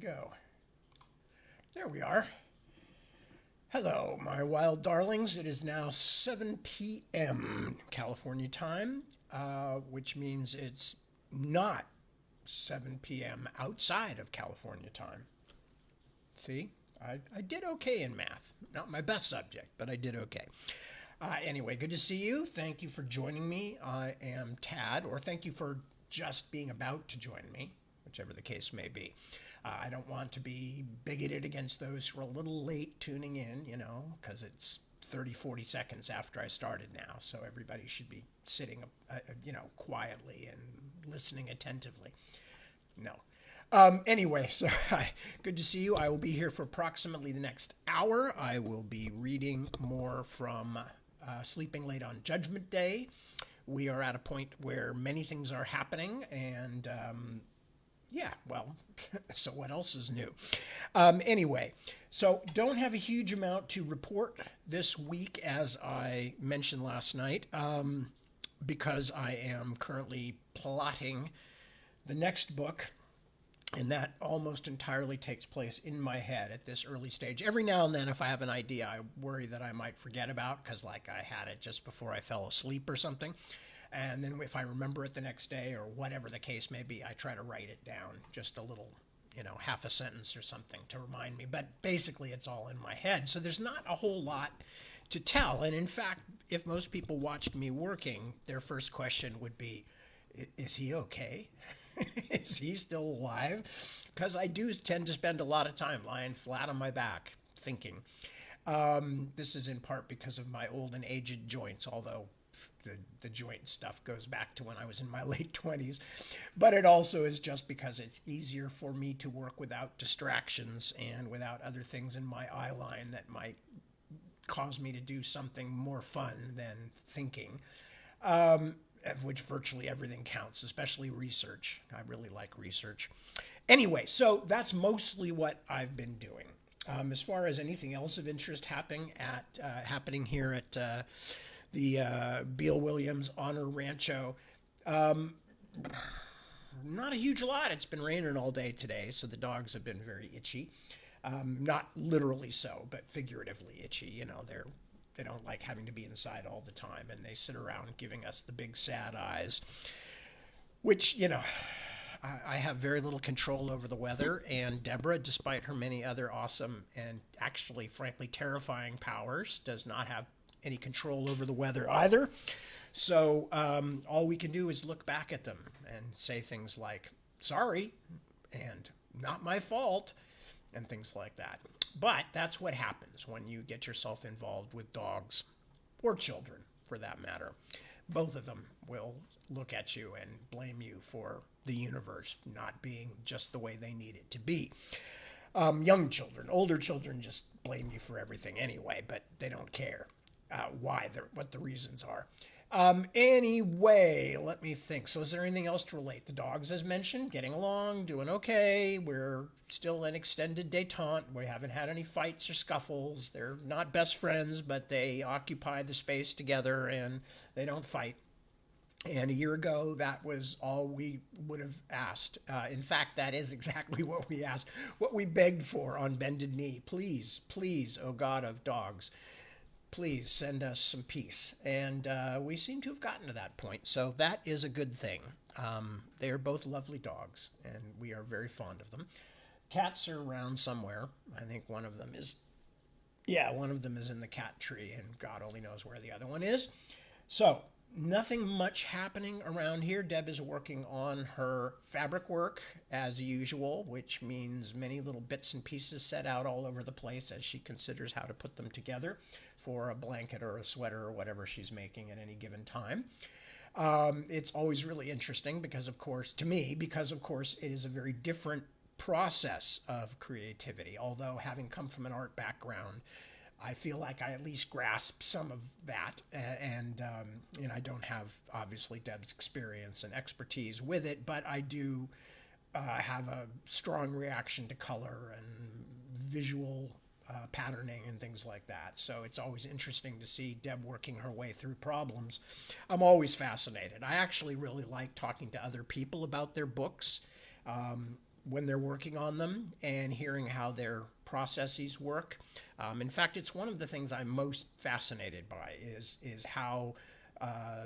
go? There we are. Hello, my wild darlings. It is now 7 p.m. California time, which means it's not 7 p.m. outside of California time. See, I did okay in math. Not my best subject, but I did okay. Anyway, good to see you. Thank you for joining me. I am Tad, or thank you for just being about to join me, whichever the case may be. I don't want to be bigoted against those who are a little late tuning in, because it's 30, 40 seconds after I started now. So everybody should be sitting, quietly and listening attentively. No. Anyway, so good to see you. I will be here for approximately the next hour. I will be reading more from Sleeping Late on Judgment Day. We are at a point where many things are happening, and so what else is new? Anyway, so don't have a huge amount to report this week, as I mentioned last night, because I am currently plotting the next book. And that almost entirely takes place in my head at this early stage. Every now and then, if I have an idea, I worry that I might forget about, because I had it just before I fell asleep or something. And then if I remember it the next day or whatever the case may be, I try to write it down, just a little, half a sentence or something to remind me. But basically, it's all in my head. So there's not a whole lot to tell. And in fact, if most people watched me working, their first question would be, is he okay? Is he still alive? Because I do tend to spend a lot of time lying flat on my back thinking. This is in part because of my old and aged joints, although the joint stuff goes back to when I was in my late 20s. But it also is just because it's easier for me to work without distractions and without other things in my eye line that might cause me to do something more fun than thinking. Of which virtually everything counts, especially research. I really like research. Anyway, so that's mostly what I've been doing. As far as anything else of interest happening here at the Beale Williams Honor Rancho, not a huge lot. It's been raining all day today, so the dogs have been very itchy. Not literally so, but figuratively itchy. They don't like having to be inside all the time, and they sit around giving us the big sad eyes, which, I have very little control over the weather, and Deborah, despite her many other awesome and actually, frankly, terrifying powers, does not have any control over the weather either. So all we can do is look back at them and say things like, sorry, and not my fault, and things like that. But that's what happens when you get yourself involved with dogs, or children, for that matter. Both of them will look at you and blame you for the universe not being just the way they need it to be. Young children, older children just blame you for everything anyway, but they don't care what the reasons are. Anyway, let me think. So is there anything else to relate? The dogs, as mentioned, getting along, doing okay. We're still in extended détente. We haven't had any fights or scuffles. They're not best friends, but they occupy the space together and they don't fight. And a year ago, that was all we would have asked. In fact, that is exactly what we asked, what we begged for on bended knee. Please, please, O God of dogs, please send us some peace. And we seem to have gotten to that point. So that is a good thing. They are both lovely dogs, and we are very fond of them. Cats are around somewhere. I think one of them is in the cat tree, and God only knows where the other one is. So nothing much happening around here. Deb is working on her fabric work as usual, which means many little bits and pieces set out all over the place as she considers how to put them together for a blanket or a sweater or whatever she's making at any given time. It's always really interesting because, of course, it is a very different process of creativity. Although having come from an art background, I feel like I at least grasp some of that, and I don't have, obviously, Deb's experience and expertise with it, but I do have a strong reaction to color and visual patterning and things like that. So it's always interesting to see Deb working her way through problems. I'm always fascinated. I actually really like talking to other people about their books. when they're working on them and hearing how their processes work. In fact, it's one of the things I'm most fascinated by is how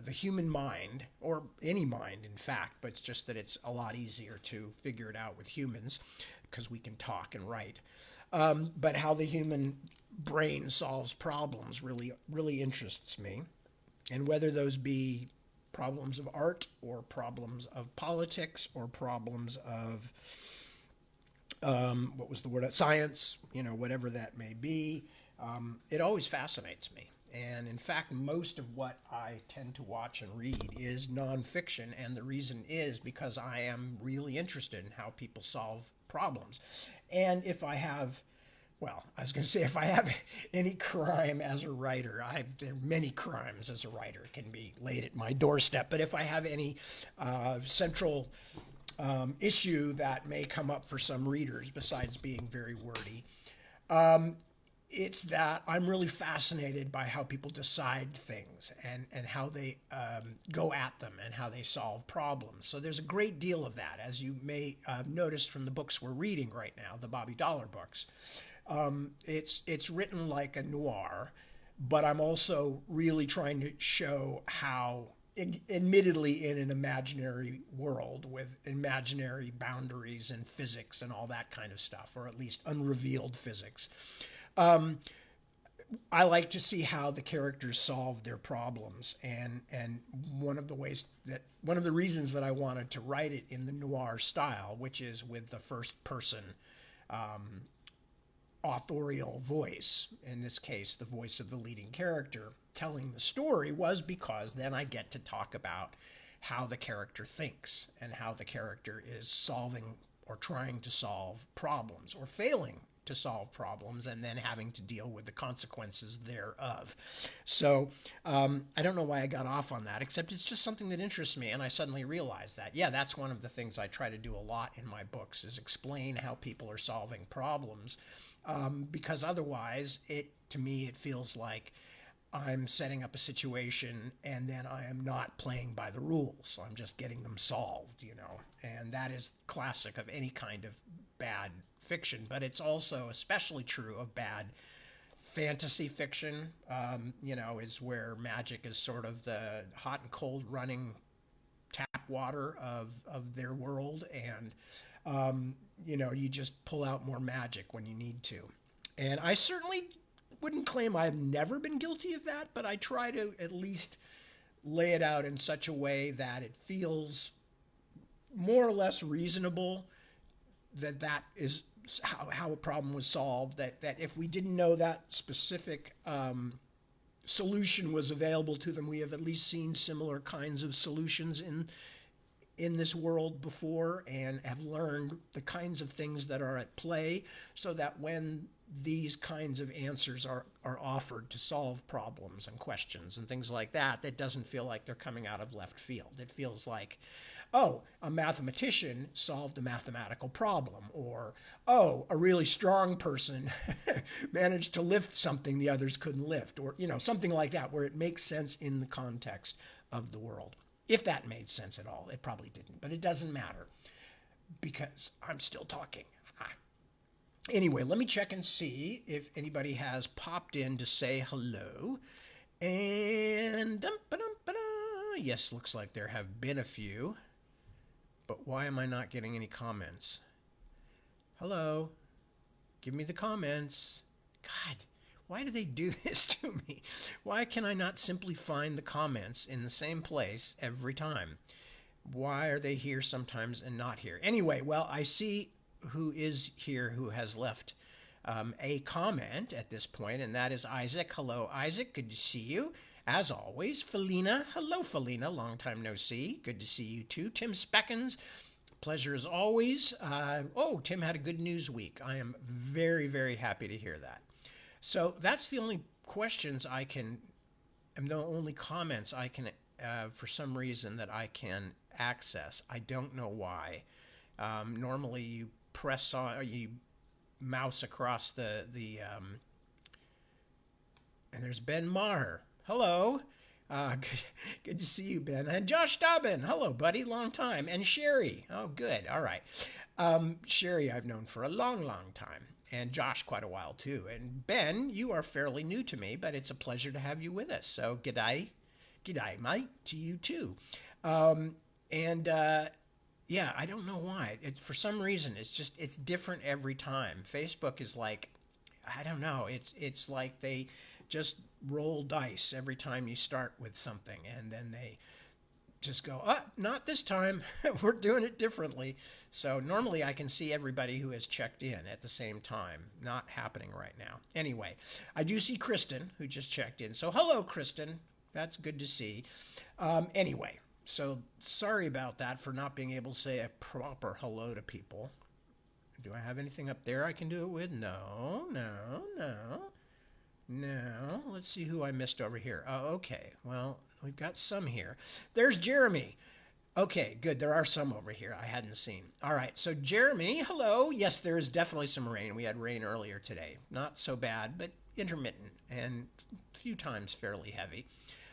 the human mind, or any mind in fact, but it's just that it's a lot easier to figure it out with humans because we can talk and write. But how the human brain solves problems really interests me. And whether those be problems of art or problems of politics or problems of what was the word? Science, whatever that may be. It always fascinates me. And in fact, most of what I tend to watch and read is nonfiction. And the reason is because I am really interested in how people solve problems. And if I have, well, I was going to say, if I have any crime as a writer, there are many crimes as a writer can be laid at my doorstep. But if I have any central issue that may come up for some readers, besides being very wordy, it's that I'm really fascinated by how people decide things and how they go at them and how they solve problems. So there's a great deal of that, as you may notice from the books we're reading right now, the Bobby Dollar books. It's written like a noir, but I'm also really trying to show how, admittedly in an imaginary world with imaginary boundaries and physics and all that kind of stuff, or at least unrevealed physics. I like to see how the characters solve their problems, and one of the reasons that I wanted to write it in the noir style, which is with the first person authorial voice, in this case the voice of the leading character telling the story, was because then I get to talk about how the character thinks and how the character is solving or trying to solve problems or failing to solve problems and then having to deal with the consequences thereof. So I don't know why I got off on that, except it's just something that interests me, and I suddenly realized that, yeah, that's one of the things I try to do a lot in my books, is explain how people are solving problems, because otherwise, to me, it feels like I'm setting up a situation and then I am not playing by the rules. I'm just getting them solved, and that is classic of any kind of bad fiction, but it's also especially true of bad fantasy fiction, is where magic is sort of the hot and cold running tap water of their world, and you just pull out more magic when you need to. And I certainly wouldn't claim I've never been guilty of that, but I try to at least lay it out in such a way that it feels more or less reasonable, that is how a problem was solved, that if we didn't know that specific solution was available to them, we have at least seen similar kinds of solutions in this world before and have learned the kinds of things that are at play, so that when these kinds of answers are offered to solve problems and questions and things like that, that doesn't feel like they're coming out of left field. It feels like, oh, a mathematician solved a mathematical problem, or, oh, a really strong person managed to lift something the others couldn't lift, or, something like that, where it makes sense in the context of the world. If that made sense at all. It probably didn't, but it doesn't matter because I'm still talking. Anyway, let me check and see if anybody has popped in to say hello. And yes, looks like there have been a few. But why am I not getting any comments? Hello. Give me the comments. God, why do they do this to me? Why can I not simply find the comments in the same place every time? Why are they here sometimes and not here? Anyway, well, I see who is here who has left a comment at this point, and that is Isaac. Hello, Isaac. Good to see you. As always, Felina. Hello, Felina. Long time no see. Good to see you too. Tim Speckens. Pleasure as always. Tim had a good news week. I am very, very happy to hear that. So that's the only questions I can, and the only comments I can, for some reason, that I can access. I don't know why. Normally you press on, you mouse across the and there's Ben Maher. Hello. Good to see you, Ben. And Josh Dobbin. Hello, buddy. Long time. And Sherry. Oh, good. All right. Sherry, I've known for a long, long time. And Josh, quite a while, too. And Ben, you are fairly new to me, but it's a pleasure to have you with us. So, g'day. G'day, mate, to you, too. And yeah, I don't know why. For some reason, it's different every time. Facebook is like, I don't know. It's like they just roll dice every time you start with something, and then they just go, not this time. We're doing it differently. So normally I can see everybody who has checked in at the same time. Not happening right now. Anyway, I do see Kristen, who just checked in. So hello, Kristen. That's good to see. Anyway, so sorry about that for not being able to say a proper hello to people. Do I have anything up there I can do it with? No. Let's see who I missed over here. Oh, okay. Well, we've got some here. There's Jeremy. Okay, good. There are some over here I hadn't seen. All right. So Jeremy, hello. Yes, there is definitely some rain. We had rain earlier today. Not so bad, but intermittent and a few times fairly heavy.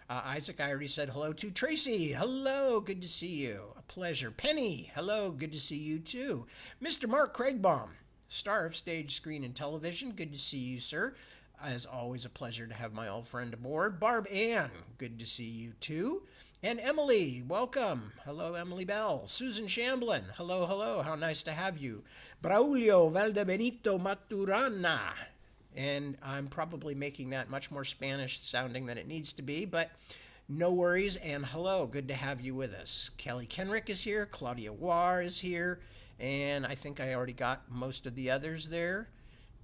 Isaac, I already said hello to. Tracy, hello, good to see you. A pleasure. Penny, hello, good to see you too. Mr. Mark Craigbaum, star of stage, screen, and television, good to see you, sir. As always, a pleasure to have my old friend aboard. Barb Ann, good to see you too. And Emily, welcome. Hello, Emily Bell. Susan Shamblin, hello, how nice to have you. Braulio Valdebenito Maturana. And I'm probably making that much more Spanish sounding than it needs to be, but no worries. And hello, good to have you with us. Kelly Kenrick is here. Claudia War is here. And I think I already got most of the others there.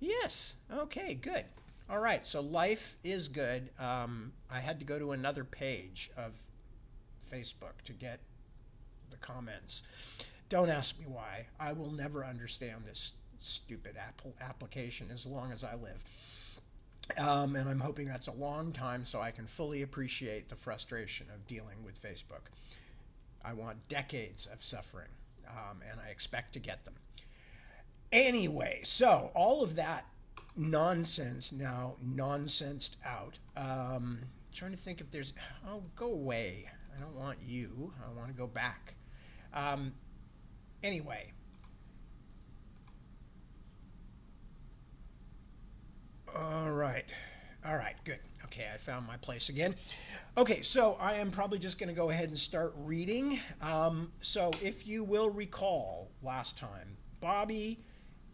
Yes. Okay, good. All right. So life is good. I had to go to another page of Facebook to get the comments. Don't ask me why. I will never understand this stupid Apple application as long as I live. And I'm hoping that's a long time so I can fully appreciate the frustration of dealing with Facebook. I want decades of suffering, and I expect to get them. Anyway, so all of that nonsense now nonsensed out. Trying to think if there's... Oh, go away. I don't want you. I want to go back. Anyway... All right, good. Okay, I found my place again. Okay, so I am probably just going to go ahead and start reading. So if you will recall last time, Bobby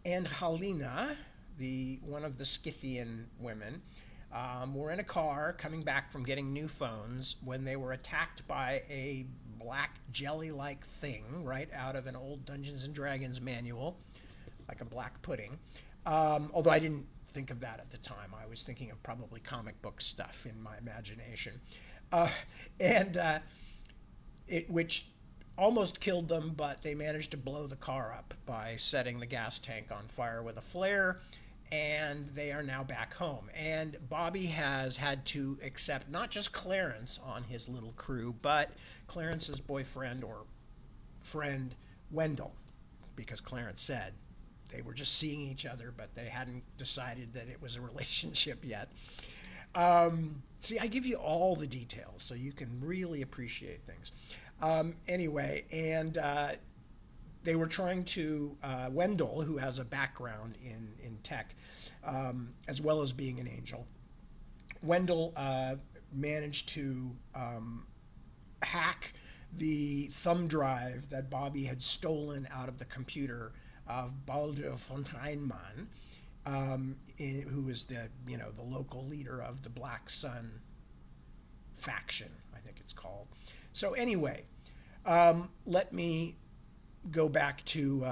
and Halina, one of the Scythian women, were in a car coming back from getting new phones when they were attacked by a black jelly-like thing right out of an old Dungeons and Dragons manual, like a black pudding. Although I didn't think of that at the time. I was thinking of probably comic book stuff in my imagination. Which almost killed them, but they managed to blow the car up by setting the gas tank on fire with a flare, and they are now back home. And Bobby has had to accept not just Clarence on his little crew, but Clarence's boyfriend or friend, Wendell, because Clarence said they were just seeing each other, but they hadn't decided that it was a relationship yet. See, I give you all the details so you can really appreciate things. Anyway, and they were trying to, Wendell, who has a background in tech, as well as being an angel, Wendell managed to hack the thumb drive that Bobby had stolen out of the computer of Baldur von Heinmann, who is the local leader of the Black Sun faction, I think it's called. So anyway, let me go back to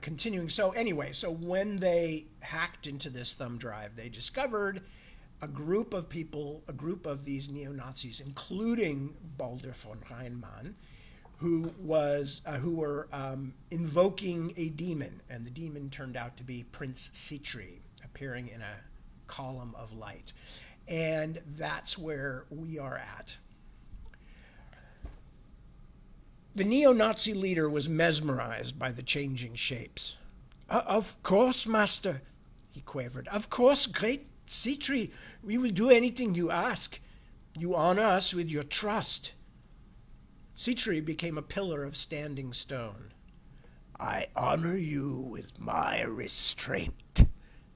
continuing. So anyway, so when they hacked into this thumb drive, they discovered a group of people, a group of these neo-Nazis, including Baldur von Heinmann, who were invoking a demon, and the demon turned out to be Prince Sitri, appearing in a column of light. And that's where we are at. The neo-Nazi leader was mesmerized by the changing shapes. Of course, master, he quavered. Of course, great Sitri, we will do anything you ask. You honor us with your trust. Sitri became a pillar of standing stone. I honor you with my restraint,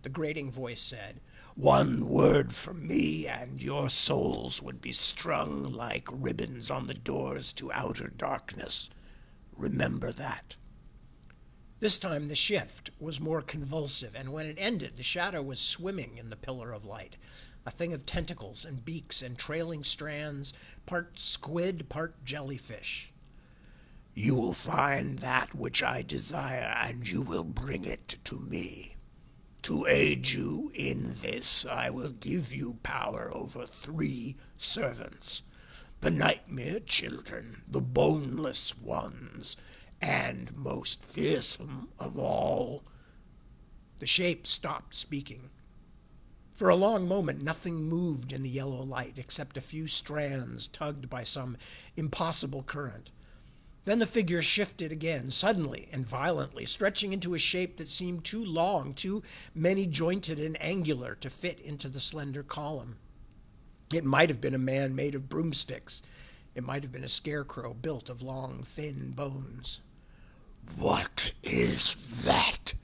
the grating voice said. One word from me and your souls would be strung like ribbons on the doors to outer darkness. Remember that. This time the shift was more convulsive, and when it ended, the shadow was swimming in the pillar of light, a thing of tentacles and beaks and trailing strands, part squid, part jellyfish. You will find that which I desire, and you will bring it to me. To aid you in this, I will give you power over 3 servants, the nightmare children, the boneless ones, and most fearsome of all. The shape stopped speaking. For a long moment, nothing moved in the yellow light except a few strands tugged by some impossible current. Then the figure shifted again, suddenly and violently, stretching into a shape that seemed too long, too many-jointed and angular to fit into the slender column. It might have been a man made of broomsticks. It might have been a scarecrow built of long, thin bones. What is that?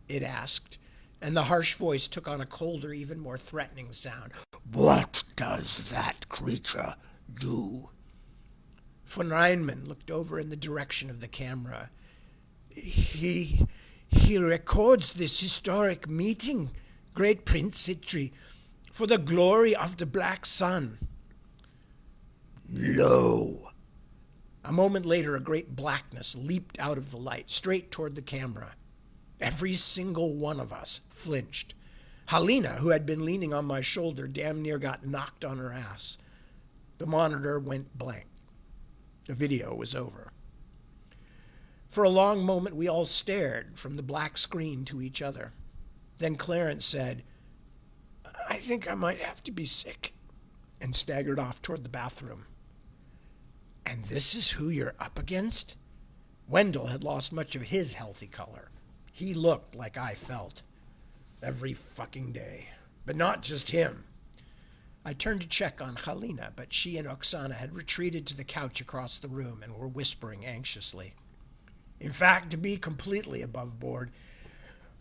It asked, and the harsh voice took on a colder, even more threatening sound. What does that creature do? Von Reinmann looked over in the direction of the camera. He records this historic meeting, Great Prince Sitri, for the glory of the Black Sun. No. A moment later, a great blackness leaped out of the light, straight toward the camera. Every single one of us flinched. Halina, who had been leaning on my shoulder, damn near got knocked on her ass. The monitor went blank. The video was over. For a long moment, we all stared from the black screen to each other. Then Clarence said, I think I might have to be sick, and staggered off toward the bathroom. And this is who you're up against? Wendell had lost much of his healthy color. He looked like I felt. Every fucking day. But not just him. I turned to check on Halina, but she and Oksana had retreated to the couch across the room and were whispering anxiously. In fact, to be completely above board,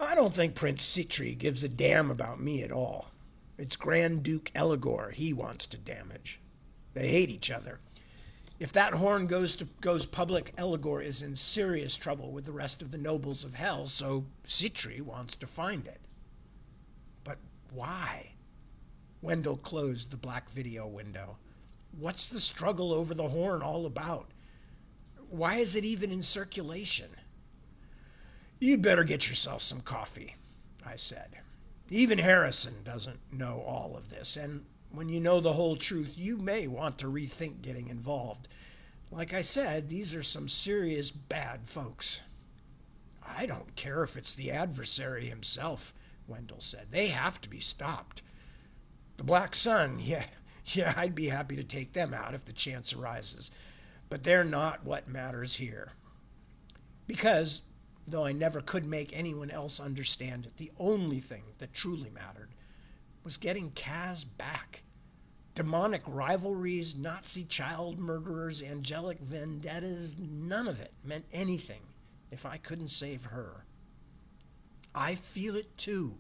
I don't think Prince Sitri gives a damn about me at all. It's Grand Duke Eligor he wants to damage. They hate each other. If that horn goes public, Eligor is in serious trouble with the rest of the nobles of hell, so Sitri wants to find it. But why? Wendell closed the black video window. What's the struggle over the horn all about? Why is it even in circulation? You'd better get yourself some coffee, I said. Even Harrison doesn't know all of this, and when you know the whole truth, you may want to rethink getting involved. Like I said, these are some serious bad folks. I don't care if it's the adversary himself, Wendell said. They have to be stopped. The Black Sun, yeah, I'd be happy to take them out if the chance arises. But they're not what matters here. Because, though I never could make anyone else understand it, the only thing that truly mattered was getting Kaz back. Demonic rivalries, Nazi child murderers, angelic vendettas, none of it meant anything if I couldn't save her. I feel it too,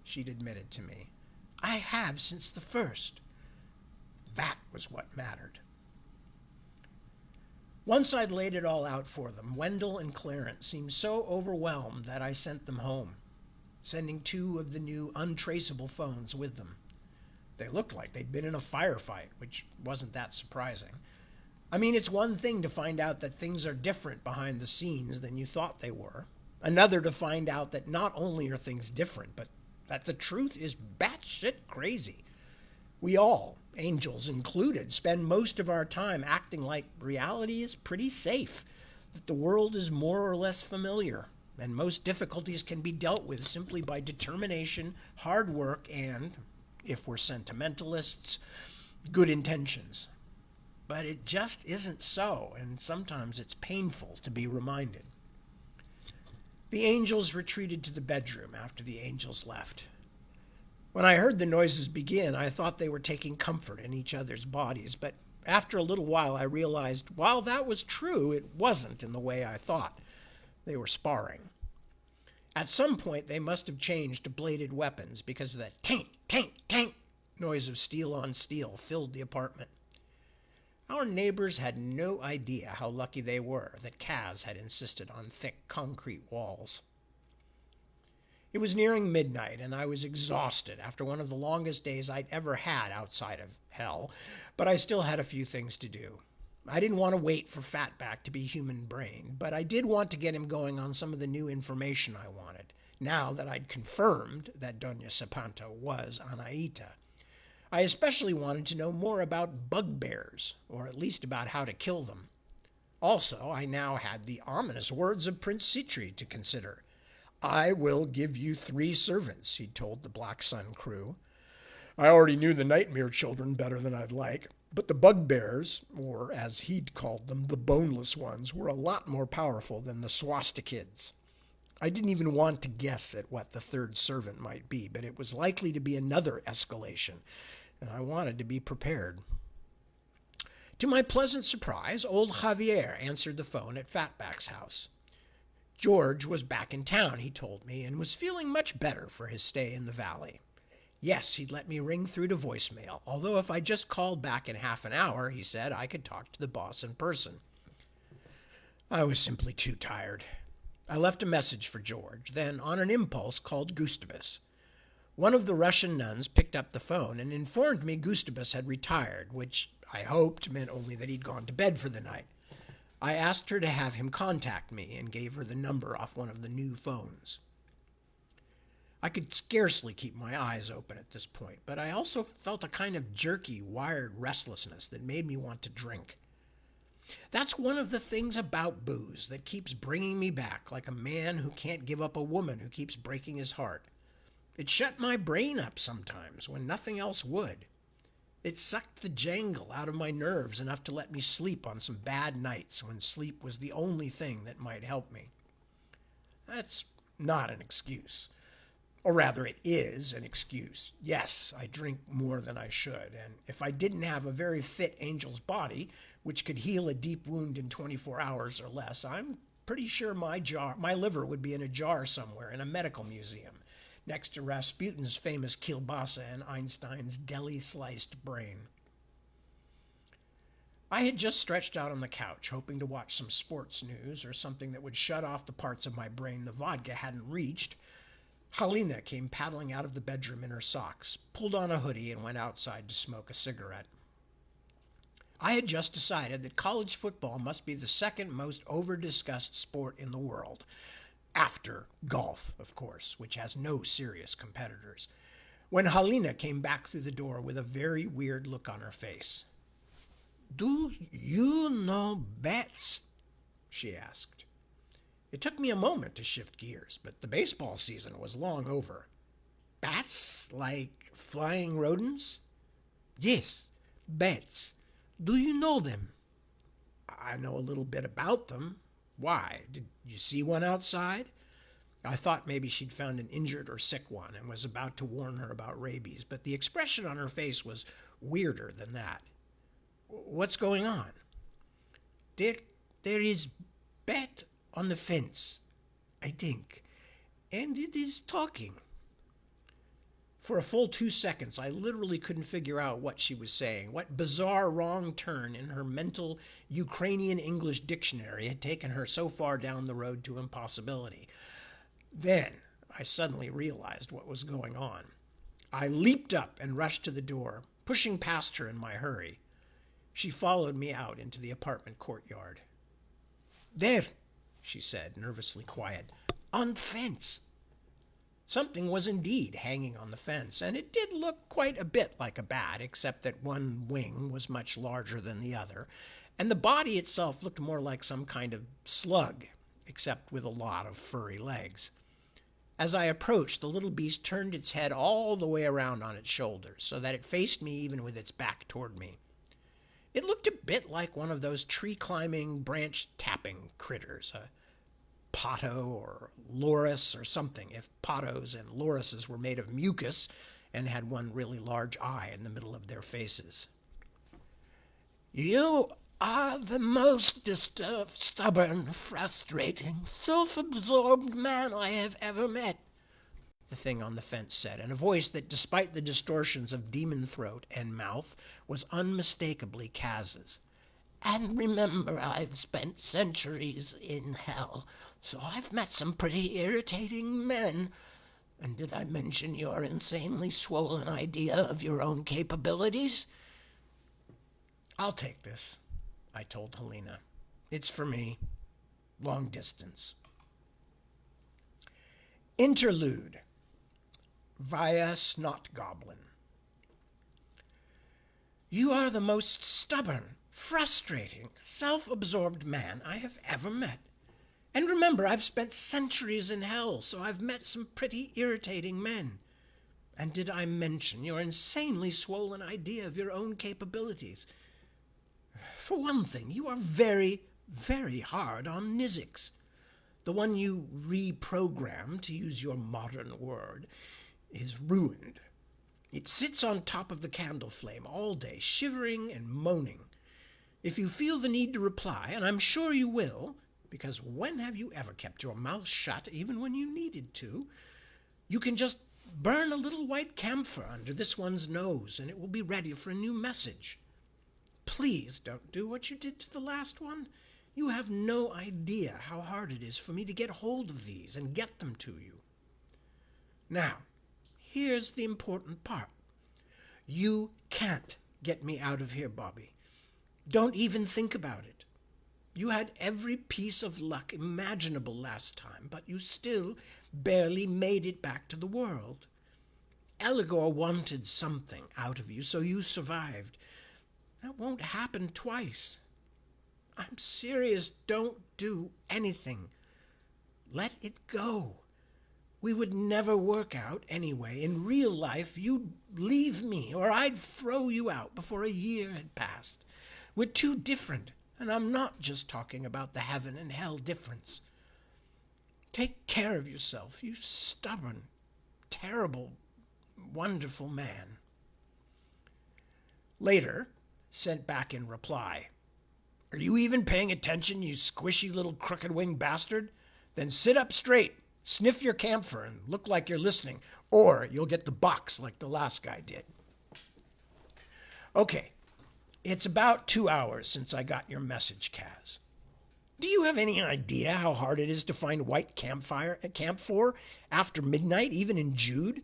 she'd admitted to me. I have since the first. That was what mattered. Once I'd laid it all out for them, Wendell and Clarence seemed so overwhelmed that I sent them home, sending 2 of the new untraceable phones with them. They looked like they'd been in a firefight, which wasn't that surprising. I mean, it's one thing to find out that things are different behind the scenes than you thought they were. Another to find out that not only are things different, but that the truth is batshit crazy. We all, angels included, spend most of our time acting like reality is pretty safe, that the world is more or less familiar, and most difficulties can be dealt with simply by determination, hard work, and, if we're sentimentalists, good intentions. But it just isn't so, and sometimes it's painful to be reminded. The angels retreated to the bedroom after the angels left. When I heard the noises begin, I thought they were taking comfort in each other's bodies, but after a little while I realized while that was true, it wasn't in the way I thought. They were sparring. At some point, they must have changed to bladed weapons because the tank, tank, tank noise of steel on steel filled the apartment. Our neighbors had no idea how lucky they were that Kaz had insisted on thick concrete walls. It was nearing midnight, and I was exhausted after one of the longest days I'd ever had outside of hell, but I still had a few things to do. I didn't want to wait for Fatback to be human-brained, but I did want to get him going on some of the new information I wanted, now that I'd confirmed that Doña Sapanta was Anaita. I especially wanted to know more about bugbears, or at least about how to kill them. Also, I now had the ominous words of Prince Citri to consider. "I will give you 3 servants," he told the Black Sun crew. I already knew the Nightmare Children better than I'd like, but the bugbears, or as he'd called them, the boneless ones, were a lot more powerful than the swastikids. I didn't even want to guess at what the 3rd servant might be, but it was likely to be another escalation, and I wanted to be prepared. To my pleasant surprise, old Javier answered the phone at Fatback's house. George was back in town, he told me, and was feeling much better for his stay in the valley. Yes, he'd let me ring through to voicemail, although if I just called back in half an hour, he said, I could talk to the boss in person. I was simply too tired. I left a message for George, then on an impulse called Gustavus. One of the Russian nuns picked up the phone and informed me Gustavus had retired, which I hoped meant only that he'd gone to bed for the night. I asked her to have him contact me and gave her the number off one of the new phones. I could scarcely keep my eyes open at this point, but I also felt a kind of jerky, wired restlessness that made me want to drink. That's one of the things about booze that keeps bringing me back, like a man who can't give up a woman who keeps breaking his heart. It shut my brain up sometimes when nothing else would. It sucked the jangle out of my nerves enough to let me sleep on some bad nights when sleep was the only thing that might help me. That's not an excuse. Or rather, it is an excuse. Yes, I drink more than I should, and if I didn't have a very fit angel's body, which could heal a deep wound in 24 hours or less, I'm pretty sure my liver would be in a jar somewhere in a medical museum, next to Rasputin's famous kielbasa and Einstein's deli-sliced brain. I had just stretched out on the couch, hoping to watch some sports news or something that would shut off the parts of my brain the vodka hadn't reached. Halina came paddling out of the bedroom in her socks, pulled on a hoodie, and went outside to smoke a cigarette. I had just decided that college football must be the second most over-discussed sport in the world. After golf, of course, which has no serious competitors, when Halina came back through the door with a very weird look on her face. "Do you know bats?" she asked. It took me a moment to shift gears, but the baseball season was long over. "Bats? Like flying rodents?" "Yes, bats. Do you know them?" "I know a little bit about them. Why? Did you see one outside?" I thought maybe she'd found an injured or sick one and was about to warn her about rabies, but the expression on her face was weirder than that. "What's going on?" There is bat on the fence, I think, and it is talking." For a full 2 seconds, I literally couldn't figure out what she was saying. What bizarre wrong turn in her mental Ukrainian English dictionary had taken her so far down the road to impossibility. Then I suddenly realized what was going on. I leaped up and rushed to the door, pushing past her in my hurry. She followed me out into the apartment courtyard. "There," she said, nervously quiet, "on the fence." Something was indeed hanging on the fence, and it did look quite a bit like a bat, except that one wing was much larger than the other, and the body itself looked more like some kind of slug, except with a lot of furry legs. As I approached, the little beast turned its head all the way around on its shoulders, so that it faced me even with its back toward me. It looked a bit like one of those tree-climbing, branch-tapping critters, a potto or loris or something, if pottos and lorises were made of mucus and had one really large eye in the middle of their faces. You are the most disturbed, stubborn, frustrating, self-absorbed man I have ever met, the thing on the fence said, in a voice that, despite the distortions of demon throat and mouth, was unmistakably Kaz's. And remember, I've spent centuries in hell, so I've met some pretty irritating men. And did I mention your insanely swollen idea of your own capabilities? I'll take this, I told Helena. It's for me. Long distance. Interlude. Via Snot Goblin. You are the most stubborn, frustrating, self-absorbed man I have ever met. And remember, I've spent centuries in hell, so I've met some pretty irritating men. And did I mention your insanely swollen idea of your own capabilities? For one thing, you are very, very hard on Nizix. The one you reprogrammed, to use your modern word, is ruined. It sits on top of the candle flame all day, shivering and moaning. If you feel the need to reply, and I'm sure you will, because when have you ever kept your mouth shut even when you needed to, you can just burn a little white camphor under this one's nose and it will be ready for a new message. Please don't do what you did to the last one. You have no idea how hard it is for me to get hold of these and get them to you. Now, here's the important part. You can't get me out of here, Bobby. Don't even think about it. You had every piece of luck imaginable last time, but you still barely made it back to the world. Eligor wanted something out of you, so you survived. That won't happen twice. I'm serious. Don't do anything. Let it go. We would never work out anyway. In real life, you'd leave me, or I'd throw you out before a year had passed. We're too different, and I'm not just talking about the heaven and hell difference. Take care of yourself, you stubborn, terrible, wonderful man. Later, sent back in reply. Are you even paying attention, you squishy little crooked-winged bastard? Then sit up straight, sniff your camphor, and look like you're listening, or you'll get the box like the last guy did. Okay, it's about 2 hours since I got your message, Kaz. Do you have any idea how hard it is to find white camphor after midnight, even in Jude?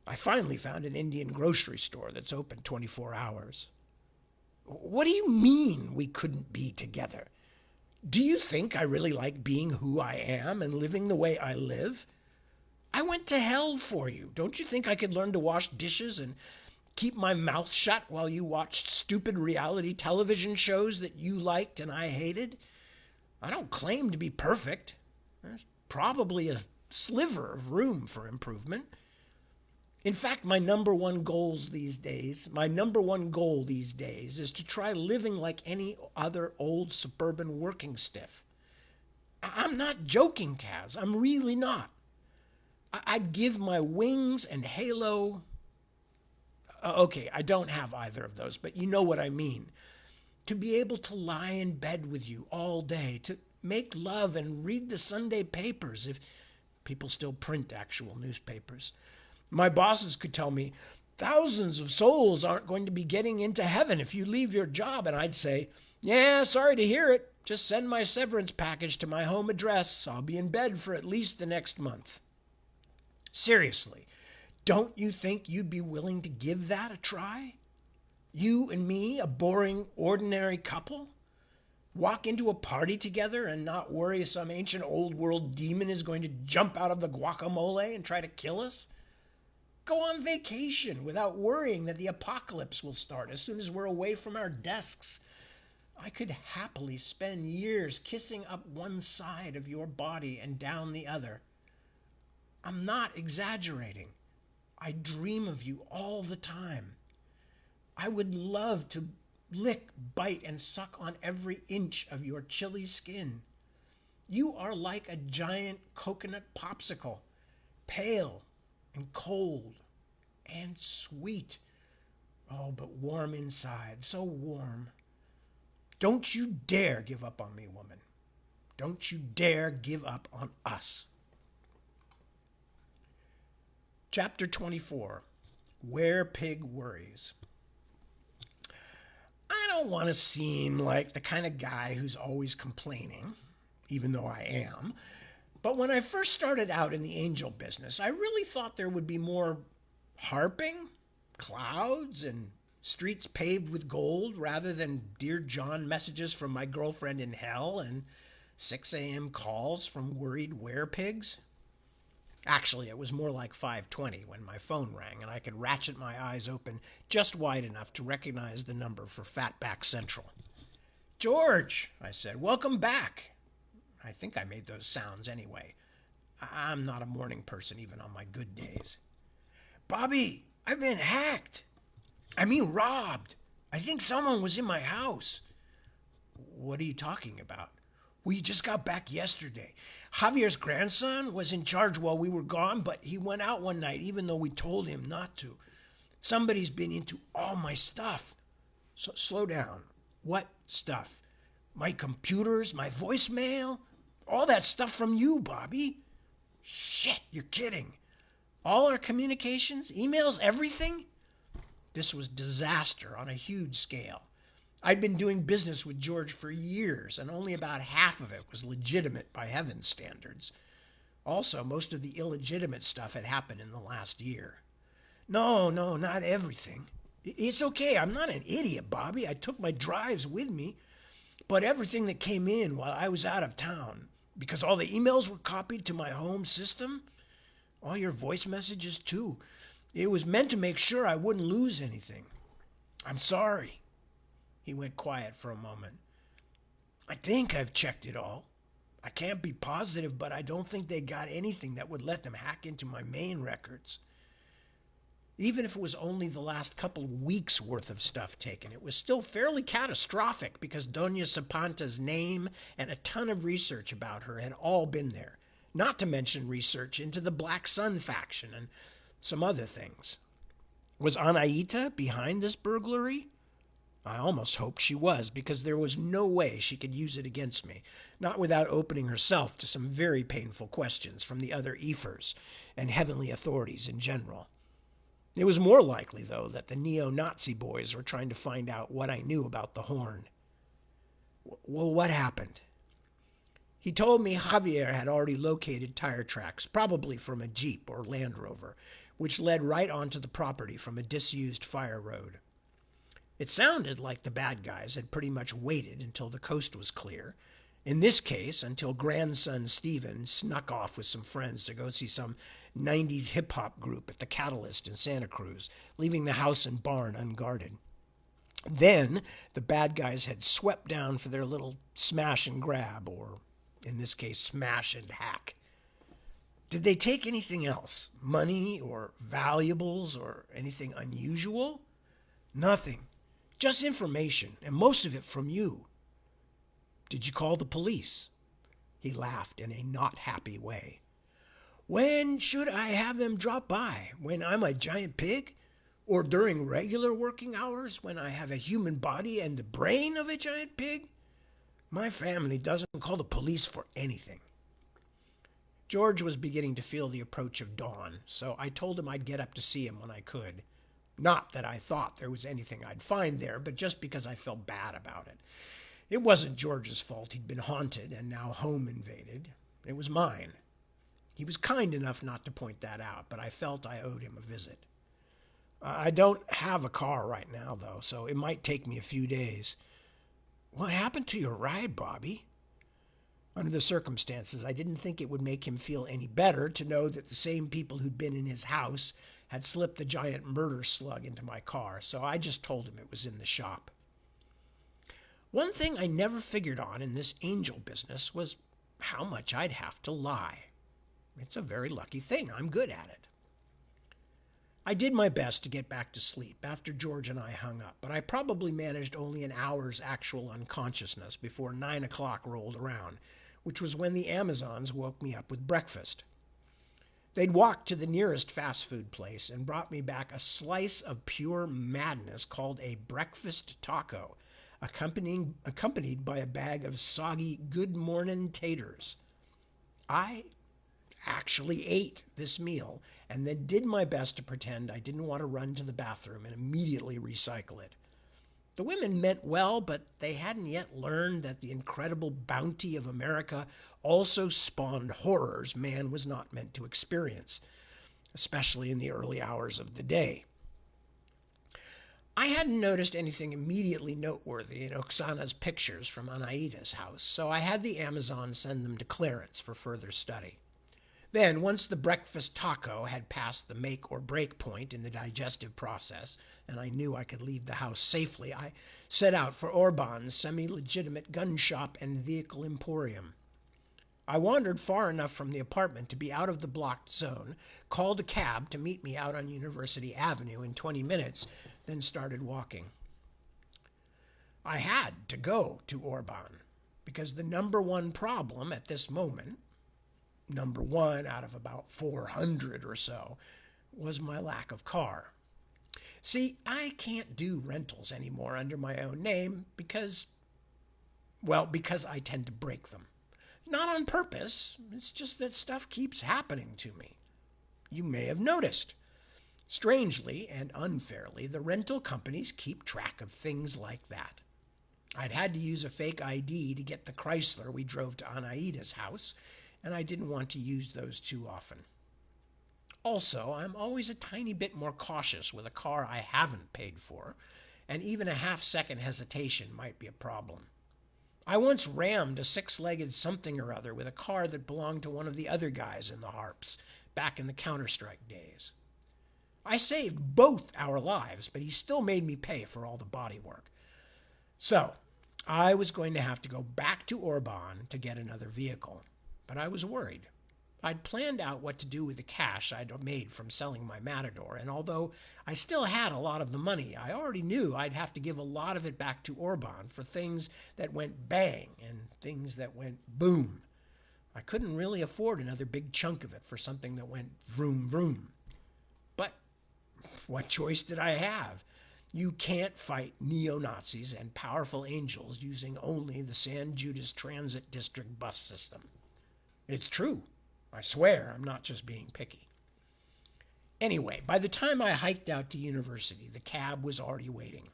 I finally found an Indian grocery store that's open 24 hours. What do you mean we couldn't be together? Do you think I really like being who I am and living the way I live? I went to hell for you. Don't you think I could learn to wash dishes and keep my mouth shut while you watched stupid reality television shows that you liked and I hated? I don't claim to be perfect. There's probably a sliver of room for improvement. In fact, my number one goal these days is to try living like any other old suburban working stiff. I'm not joking, Kaz. I'm really not. I'd give my wings and halo. Okay, I don't have either of those, but you know what I mean. To be able to lie in bed with you all day, to make love and read the Sunday papers, if people still print actual newspapers. My bosses could tell me, thousands of souls aren't going to be getting into heaven if you leave your job. And I'd say, yeah, sorry to hear it. Just send my severance package to my home address. I'll be in bed for at least the next month. Seriously, don't you think you'd be willing to give that a try? You and me, a boring, ordinary couple? Walk into a party together and not worry some ancient old world demon is going to jump out of the guacamole and try to kill us? Go on vacation without worrying that the apocalypse will start as soon as we're away from our desks. I could happily spend years kissing up one side of your body and down the other. I'm not exaggerating. I dream of you all the time. I would love to lick, bite, and suck on every inch of your chilly skin. You are like a giant coconut popsicle, pale and cold and sweet. Oh, but warm inside, so warm. Don't you dare give up on me, woman. Don't you dare give up on us. Chapter 24, Where Pig Worries. I don't want to seem like the kind of guy who's always complaining, even though I am. But when I first started out in the angel business, I really thought there would be more harping, clouds, and streets paved with gold rather than Dear John messages from my girlfriend in hell and 6 a.m. calls from worried werepigs. Actually, it was more like 5:20 when my phone rang and I could ratchet my eyes open just wide enough to recognize the number for Fatback Central. "George," I said, "welcome back." I think I made those sounds anyway. I'm not a morning person even on my good days. "Bobby, I've been hacked. I mean robbed. I think someone was in my house." "What are you talking about?" "We just got back yesterday. Javier's grandson was in charge while we were gone, but he went out one night even though we told him not to. Somebody's been into all my stuff." Slow down. What stuff? My computers, my voicemail? All that stuff from you, Bobby. Shit, you're kidding. All our communications, emails, everything? This was disaster on a huge scale. I'd been doing business with George for years, and only about half of it was legitimate by heaven's standards. Also, most of the illegitimate stuff had happened in the last year. No, not everything. It's okay. I'm not an idiot, Bobby. I took my drives with me. But everything that came in while I was out of town, because all the emails were copied to my home system, all your voice messages too, it was meant to make sure I wouldn't lose anything. I'm sorry. He went quiet for a moment. "I think I've checked it all. I can't be positive, but I don't think they got anything that would let them hack into my main records. Even if it was only the last couple of weeks' worth of stuff taken, it was still fairly catastrophic because Doña Sapanta's name and a ton of research about her had all been there, not to mention research into the Black Sun faction and some other things. Was Anaita behind this burglary? I almost hoped she was, because there was no way she could use it against me, not without opening herself to some very painful questions from the other Ephors and heavenly authorities in general. It was more likely, though, that the neo-Nazi boys were trying to find out what I knew about the Horn. Well, what happened? He told me Javier had already located tire tracks, probably from a Jeep or Land Rover, which led right onto the property from a disused fire road. It sounded like the bad guys had pretty much waited until the coast was clear. In this case, until grandson Steven snuck off with some friends to go see some 90s hip-hop group at the Catalyst in Santa Cruz, leaving the house and barn unguarded. Then, the bad guys had swept down for their little smash and grab, or, in this case, smash and hack. Did they take anything else? Money or valuables or anything unusual? Nothing. Just information, and most of it from you. Did you call the police? He laughed in a not happy way. When should I have them drop by? When I'm a giant pig? Or during regular working hours when I have a human body and the brain of a giant pig? My family doesn't call the police for anything. George was beginning to feel the approach of dawn, so I told him I'd get up to see him when I could. Not that I thought there was anything I'd find there, but just because I felt bad about it. It wasn't George's fault he'd been haunted and now home invaded. It was mine. He was kind enough not to point that out, but I felt I owed him a visit. I don't have a car right now, though, so it might take me a few days. What happened to your ride, Bobby? Under the circumstances, I didn't think it would make him feel any better to know that the same people who'd been in his house had slipped the giant murder slug into my car, so I just told him it was in the shop. One thing I never figured on in this angel business was how much I'd have to lie. It's a very lucky thing. I'm good at it. I did my best to get back to sleep after George and I hung up, but I probably managed only an hour's actual unconsciousness before 9 o'clock rolled around, which was when the Amazons woke me up with breakfast. They'd walked to the nearest fast food place and brought me back a slice of pure madness called a breakfast taco, accompanied by a bag of soggy Good Morning taters. I actually ate this meal and then did my best to pretend I didn't want to run to the bathroom and immediately recycle it. The women meant well, but they hadn't yet learned that the incredible bounty of America also spawned horrors man was not meant to experience, especially in the early hours of the day. I hadn't noticed anything immediately noteworthy in Oksana's pictures from Anaida's house, so I had the Amazon send them to Clarence for further study. Then, once the breakfast taco had passed the make or break point in the digestive process, and I knew I could leave the house safely, I set out for Orban's semi-legitimate gun shop and vehicle emporium. I wandered far enough from the apartment to be out of the blocked zone, called a cab to meet me out on University Avenue in 20 minutes, then started walking. I had to go to Orban, because the number one problem at this moment, number one out of about 400 or so, was my lack of car. See, I can't do rentals anymore under my own name because I tend to break them. Not on purpose, it's just that stuff keeps happening to me. You may have noticed. Strangely and unfairly, the rental companies keep track of things like that. I'd had to use a fake ID to get the Chrysler we drove to Anaida's house, and I didn't want to use those too often. Also, I'm always a tiny bit more cautious with a car I haven't paid for, and even a half-second hesitation might be a problem. I once rammed a six-legged something or other with a car that belonged to one of the other guys in the Harps, back in the Counter-Strike days. I saved both our lives, but he still made me pay for all the bodywork. So, I was going to have to go back to Orban to get another vehicle, but I was worried. I'd planned out what to do with the cash I'd made from selling my Matador, and although I still had a lot of the money, I already knew I'd have to give a lot of it back to Orban for things that went bang and things that went boom. I couldn't really afford another big chunk of it for something that went vroom vroom. But what choice did I have? You can't fight neo-Nazis and powerful angels using only the San Judas Transit District bus system. It's true. I swear I'm not just being picky. Anyway, by the time I hiked out to university, the cab was already waiting.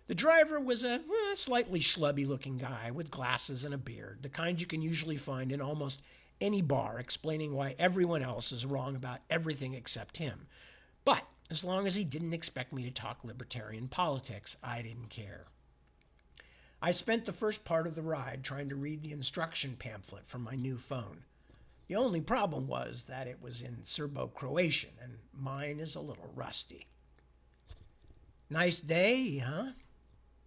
The driver was a slightly schlubby-looking guy with glasses and a beard, the kind you can usually find in almost any bar explaining why everyone else is wrong about everything except him. But as long as he didn't expect me to talk libertarian politics, I didn't care. I spent the first part of the ride trying to read the instruction pamphlet from my new phone. The only problem was that it was in Serbo-Croatian, and mine is a little rusty. "Nice day, huh?"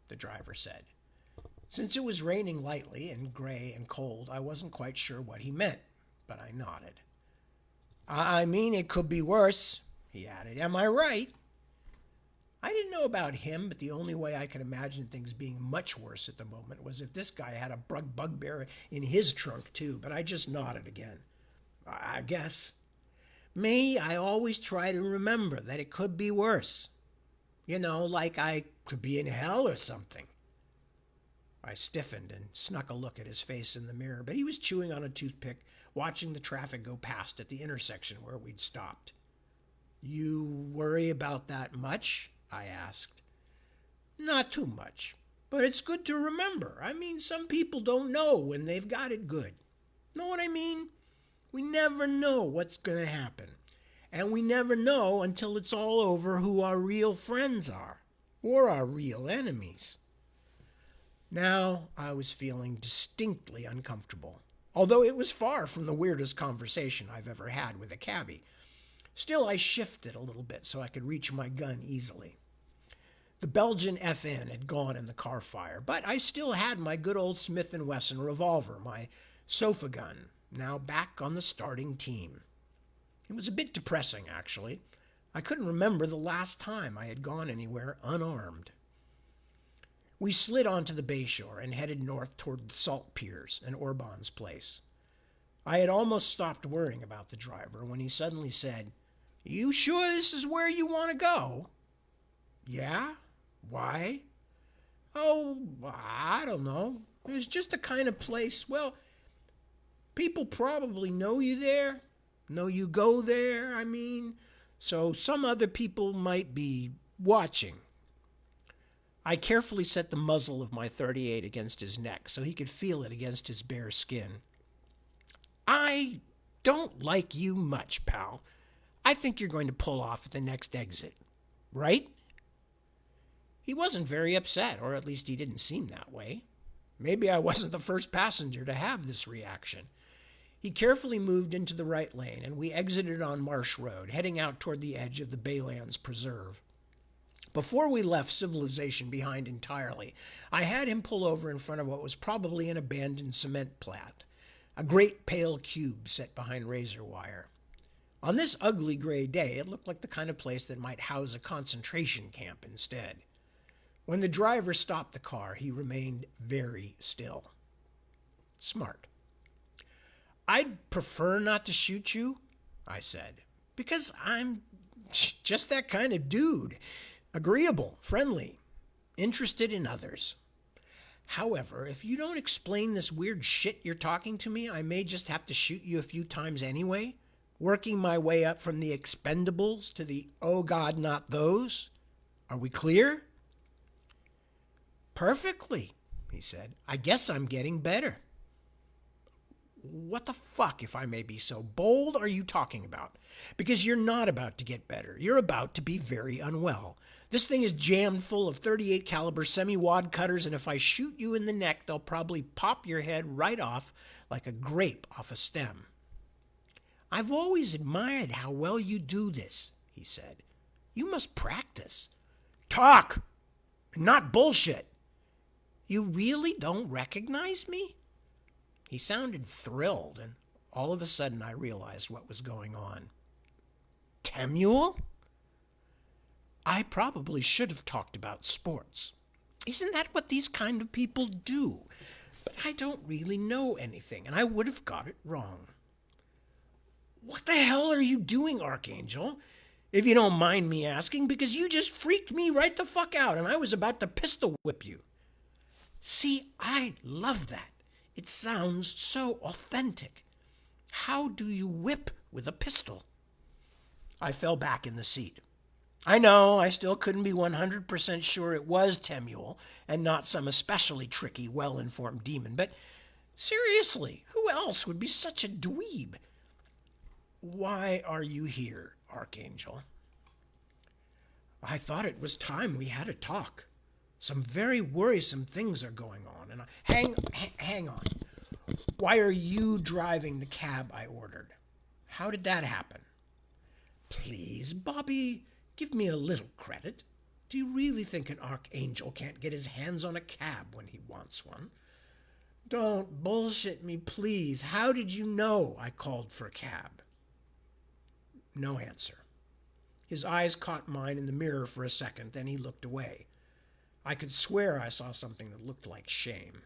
the driver said. Since it was raining lightly and gray and cold, I wasn't quite sure what he meant, but I nodded. I mean, it could be worse," he added. "Am I right?" I didn't know about him, but the only way I could imagine things being much worse at the moment was if this guy had a bugbear in his trunk too, but I just nodded again. I guess. Me, I always try to remember that it could be worse. You know, like I could be in hell or something. I stiffened and snuck a look at his face in the mirror, but he was chewing on a toothpick, watching the traffic go past at the intersection where we'd stopped. "You worry about that much?" I asked. "Not too much, but it's good to remember. I mean, some people don't know when they've got it good. Know what I mean? We never know what's going to happen. And we never know until it's all over who our real friends are, or our real enemies." Now I was feeling distinctly uncomfortable, although it was far from the weirdest conversation I've ever had with a cabbie. Still, I shifted a little bit so I could reach my gun easily. The Belgian FN had gone in the car fire, but I still had my good old Smith & Wesson revolver, my sofa gun, now back on the starting team. It was a bit depressing, actually. I couldn't remember the last time I had gone anywhere unarmed. We slid onto the bayshore and headed north toward the salt piers and Orban's place. I had almost stopped worrying about the driver when he suddenly said, "You sure this is where you want to go?" "Yeah? Why?" "Oh, I don't know. It's just the kind of place, well, people probably know you there, know you go there, I mean, so some other people might be watching." I carefully set the muzzle of my .38 against his neck so he could feel it against his bare skin. "I don't like you much, pal. I think you're going to pull off at the next exit. Right?" He wasn't very upset, or at least he didn't seem that way. Maybe I wasn't the first passenger to have this reaction. He carefully moved into the right lane, and we exited on Marsh Road, heading out toward the edge of the Baylands Preserve. Before we left civilization behind entirely, I had him pull over in front of what was probably an abandoned cement plant, a great pale cube set behind razor wire. On this ugly gray day, it looked like the kind of place that might house a concentration camp instead. When the driver stopped the car, he remained very still. Smart. "I'd prefer not to shoot you," I said, "because I'm just that kind of dude. Agreeable, friendly, interested in others. However, if you don't explain this weird shit you're talking to me, I may just have to shoot you a few times anyway, working my way up from the expendables to the oh God, not those. Are we clear?" "Perfectly," he said. "I guess I'm getting better." "What the fuck, if I may be so bold, are you talking about? Because you're not about to get better. You're about to be very unwell. This thing is jammed full of .38 caliber semi-wad cutters, and if I shoot you in the neck, they'll probably pop your head right off like a grape off a stem." "I've always admired how well you do this," he said. "You must practice." "Talk, not bullshit." "You really don't recognize me?" He sounded thrilled, and all of a sudden I realized what was going on. "Temuel?" I probably should have talked about sports. Isn't that what these kind of people do? But I don't really know anything, and I would have got it wrong. "What the hell are you doing, Archangel? If you don't mind me asking, because you just freaked me right the fuck out, and I was about to pistol whip you." "See, I love that. It sounds so authentic. How do you whip with a pistol?" I fell back in the seat. I know I still couldn't be 100% sure it was Temuel and not some especially tricky, well-informed demon, but seriously, who else would be such a dweeb? "Why are you here, Archangel?" "I thought it was time we had a talk. Some very worrisome things are going on, and hang on. Why are you driving the cab I ordered? How did that happen?" "Please, Bobby, give me a little credit. Do you really think an archangel can't get his hands on a cab when he wants one?" "Don't bullshit me, please. How did you know I called for a cab?" No answer. His eyes caught mine in the mirror for a second, then he looked away. I could swear I saw something that looked like shame.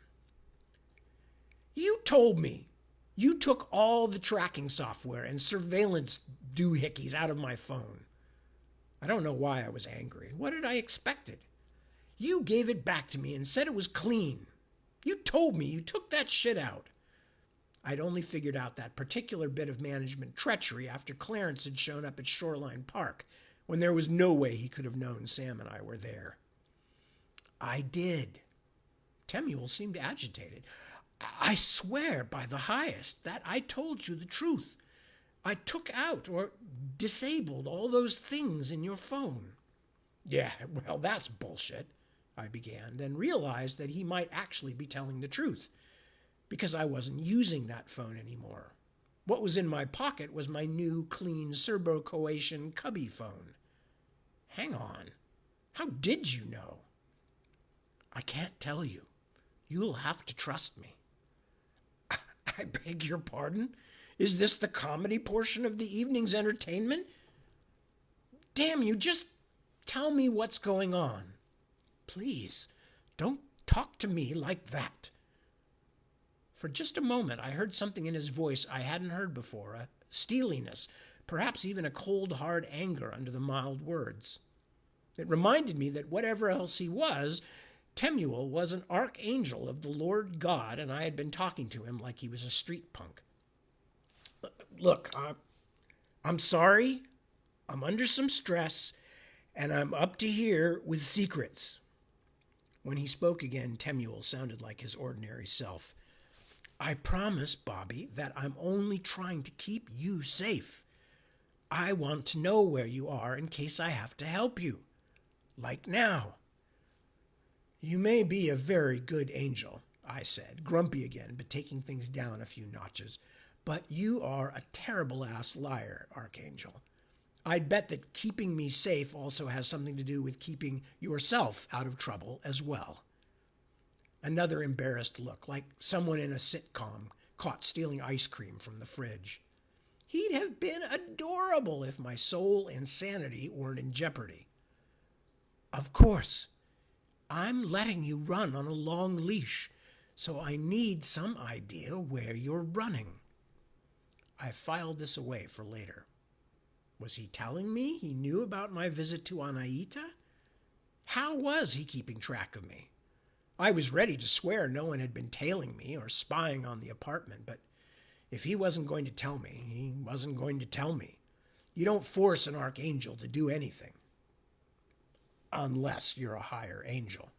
"You told me. You took all the tracking software and surveillance doohickeys out of my phone." I don't know why I was angry. What had I expected? "You gave it back to me and said it was clean. You told me you took that shit out." I'd only figured out that particular bit of management treachery after Clarence had shown up at Shoreline Park, when there was no way he could have known Sam and I were there. "I did." Temuel seemed agitated. "I swear by the highest that I told you the truth. I took out or disabled all those things in your phone." "Yeah, well, that's bullshit," I began, then realized that he might actually be telling the truth, because I wasn't using that phone anymore. What was in my pocket was my new, clean Serbo-Coation cubby phone. Hang on. How did you know? "I can't tell you. You'll have to trust me." "I beg your pardon? Is this the comedy portion of the evening's entertainment? Damn you, just tell me what's going on. Please, don't talk to me like that." For just a moment, I heard something in his voice I hadn't heard before, a steeliness, perhaps even a cold, hard anger under the mild words. It reminded me that whatever else he was, Temuel was an archangel of the Lord God, and I had been talking to him like he was a street punk. Look, I'm sorry. I'm under some stress, and I'm up to here with secrets. When he spoke again, Temuel sounded like his ordinary self. I promise, Bobby, that I'm only trying to keep you safe. I want to know where you are in case I have to help you. Like now. You may be a very good angel, I said, grumpy again, but taking things down a few notches. But you are a terrible-ass liar, Archangel. I'd bet that keeping me safe also has something to do with keeping yourself out of trouble as well. Another embarrassed look, like someone in a sitcom caught stealing ice cream from the fridge. He'd have been adorable if my soul and sanity weren't in jeopardy. Of course, I'm letting you run on a long leash, so I need some idea where you're running. I filed this away for later. Was he telling me he knew about my visit to Anaita? How was he keeping track of me? I was ready to swear no one had been tailing me or spying on the apartment, but if he wasn't going to tell me, he wasn't going to tell me. You don't force an archangel to do anything. Unless you're a higher angel.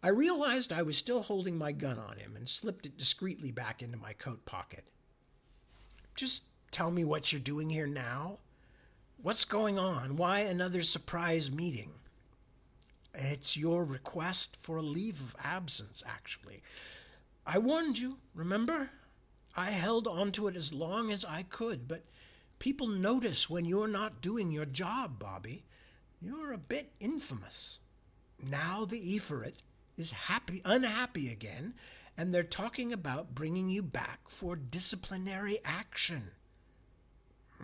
I realized I was still holding my gun on him and slipped it discreetly back into my coat pocket. Just tell me what you're doing here now. What's going on? Why another surprise meeting? It's your request for a leave of absence, actually. I warned you, remember? I held on to it as long as I could, but people notice when you're not doing your job, Bobby. You're a bit infamous. Now the Ifrit is unhappy again, and they're talking about bringing you back for disciplinary action.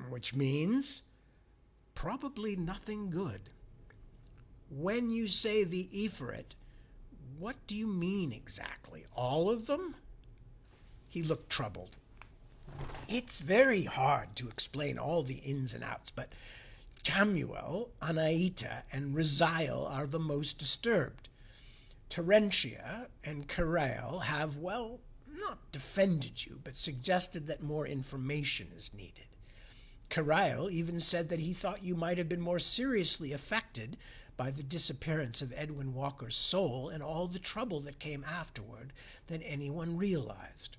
Which means probably nothing good. When you say the Ifrit, what do you mean exactly? All of them? He looked troubled. It's very hard to explain all the ins and outs, but Camuel, Anaita, and Raziel are the most disturbed. Terentia and Karael have, well, not defended you, but suggested that more information is needed. Karael even said that he thought you might have been more seriously affected by the disappearance of Edwin Walker's soul and all the trouble that came afterward than anyone realized.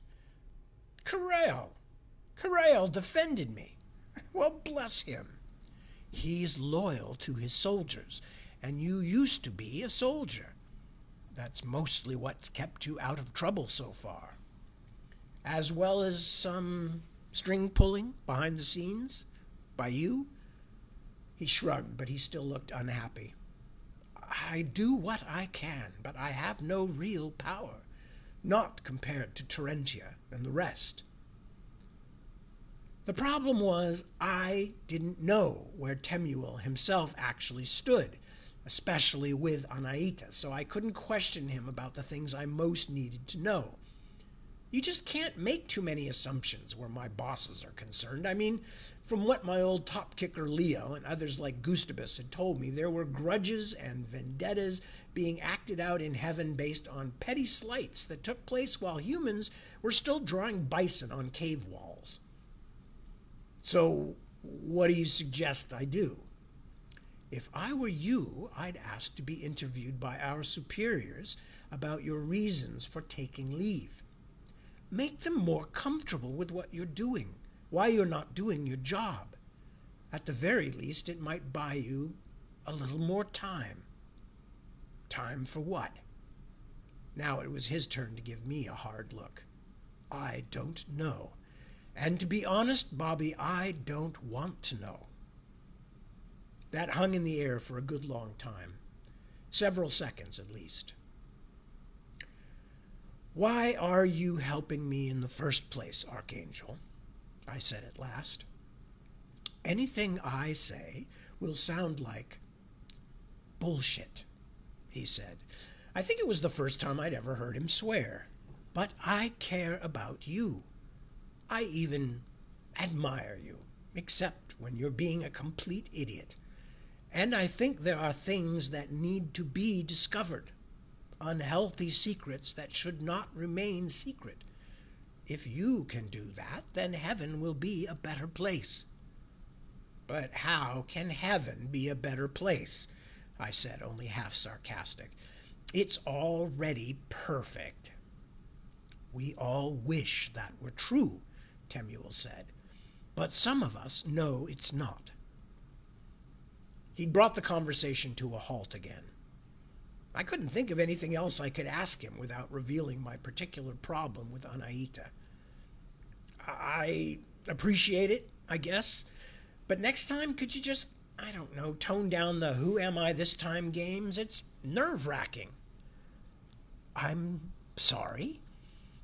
Karael defended me. Well, bless him. He's loyal to his soldiers, and you used to be a soldier. That's mostly what's kept you out of trouble so far. As well as some string pulling behind the scenes by you. He shrugged, but he still looked unhappy. I do what I can, but I have no real power, not compared to Terentia and the rest. The problem was I didn't know where Temuel himself actually stood, especially with Anaita, so I couldn't question him about the things I most needed to know. You just can't make too many assumptions where my bosses are concerned. I mean, from what my old top kicker Leo and others like Gustavus had told me, there were grudges and vendettas being acted out in heaven based on petty slights that took place while humans were still drawing bison on cave walls. So, what do you suggest I do? If I were you, I'd ask to be interviewed by our superiors about your reasons for taking leave. Make them more comfortable with what you're doing, why you're not doing your job. At the very least, it might buy you a little more time. Time for what? Now it was his turn to give me a hard look. I don't know. And to be honest, Bobby, I don't want to know. That hung in the air for a good long time. Several seconds at least. Why are you helping me in the first place, Archangel? I said at last. Anything I say will sound like bullshit, he said. I think it was the first time I'd ever heard him swear. But I care about you. I even admire you, except when you're being a complete idiot. And I think there are things that need to be discovered, unhealthy secrets that should not remain secret. If you can do that, then heaven will be a better place. But how can heaven be a better place? I said, only half sarcastic. It's already perfect. We all wish that were true, Temuel said. But some of us know it's not. He brought the conversation to a halt again. I couldn't think of anything else I could ask him without revealing my particular problem with Anaita. I appreciate it, I guess. But next time, could you just, I don't know, tone down the who am I this time games? It's nerve-wracking. I'm sorry.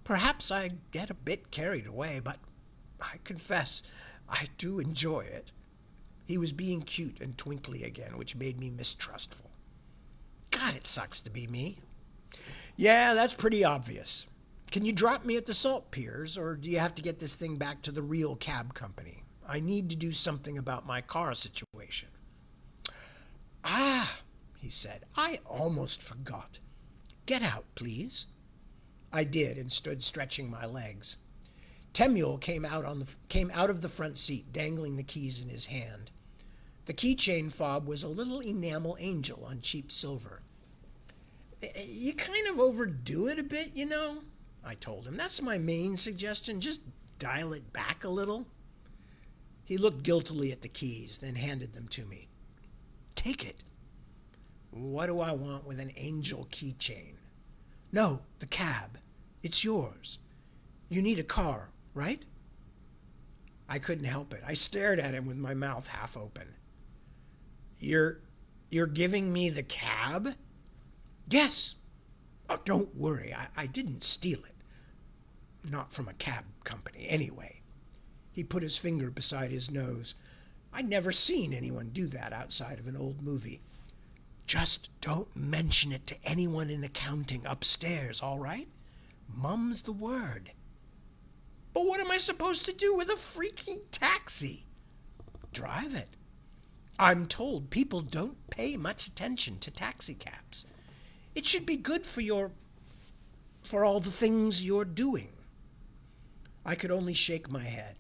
Perhaps I get a bit carried away, but I confess I do enjoy it. He was being cute and twinkly again, which made me mistrustful. God, it sucks to be me. Yeah, that's pretty obvious. Can you drop me at the salt piers, or do you have to get this thing back to the real cab company? I need to do something about my car situation. Ah, he said, I almost forgot. Get out, please. I did and stood stretching my legs. Temuel came out of the front seat, dangling the keys in his hand. The keychain fob was a little enamel angel on cheap silver. You kind of overdo it a bit, you know, I told him. That's my main suggestion. Just dial it back a little. He looked guiltily at the keys, then handed them to me. Take it. What do I want with an angel keychain? No, the cab. It's yours. You need a car, right? I couldn't help it. I stared at him with my mouth half open. You're giving me the cab? Yes. Oh, don't worry. I didn't steal it. Not from a cab company, anyway. He put his finger beside his nose. I'd never seen anyone do that outside of an old movie. Just don't mention it to anyone in accounting upstairs, all right? Mum's the word. But what am I supposed to do with a freaking taxi? Drive it. I'm told people don't pay much attention to taxi cabs. It should be good for all the things you're doing. I could only shake my head.